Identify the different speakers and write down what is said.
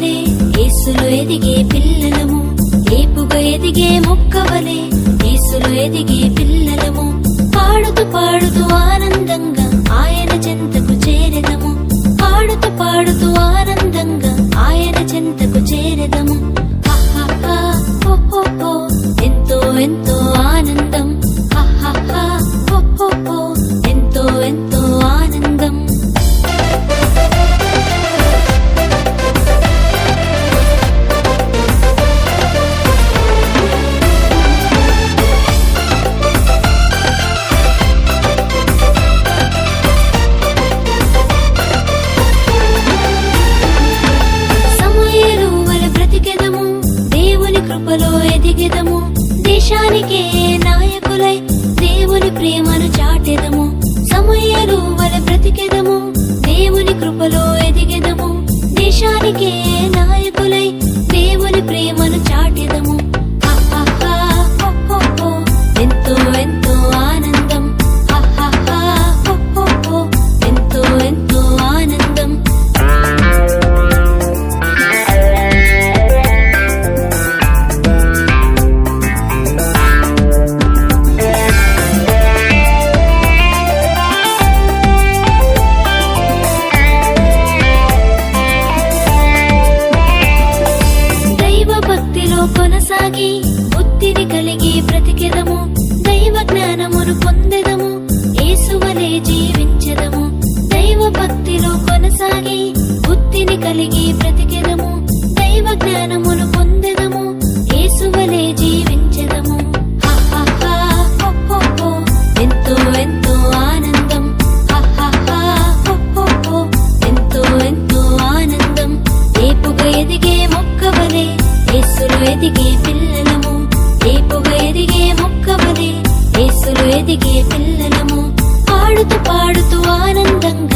Speaker 1: మొక్కవలే యేసులో ఎదిగే పిల్లలము, ఏపుగా ఎదిగే మొక్కవలే యేసులో ఎదిగే పిల్లలము. పాడుతూ పాడుతూ ఆనందంగా ఆయన చెంతకు చేరెదము, పాడుతూ పాడుతూ ఆనందంగా ఆయన చెంతకు చేరెదము. హహహా హో హో హో, ఎంతో ఎంతో ఆనందం. హహహా హో హో హో, ఎంతో ఎంతో ఆనందం. కృపలో ఎదిగెదము, దేశానికే నాయకులై దేవుని ప్రేమను చాటెదము. సమూయేలు వలె బ్రతికెదము, దేవుని కృపలో ఎదిగెదము, దేశానికే నాయకులై దేవుని ప్రేమను చాటెదము. హహహా హో హో హో, ఎంతో ఎంతో ఆనందం. హహహా హో హో హో, ఎంతో ఎంతో ఆనందం. కొనసాగి బుద్ధిని కలిగి బ్రతికెదము, దైవ జ్ఞానమును పొందెదము, యేసువలే జీవించెదము. దైవ భక్తిలో కొనసాగి బుద్ధిని కలిగి బ్రతికెదము, దైవ జ్ఞానమును పొందెదము, యేసువలే జీవించెదము. హహహా హో హో హో, ఎంతో ఎంతో ఆనందం. హహహా హో హో హో, ఎంతో ఎంతో ఆనందం. ఏపుగా ఎదిగే మొక్కవలే యేసులో ఎదిగే పిల్లలము, ఏపుగా ఎదిగే మొక్కవలే యేసులో ఎదిగే పిల్లలము. పాడుతూ పాడుతూ ఆనందంగా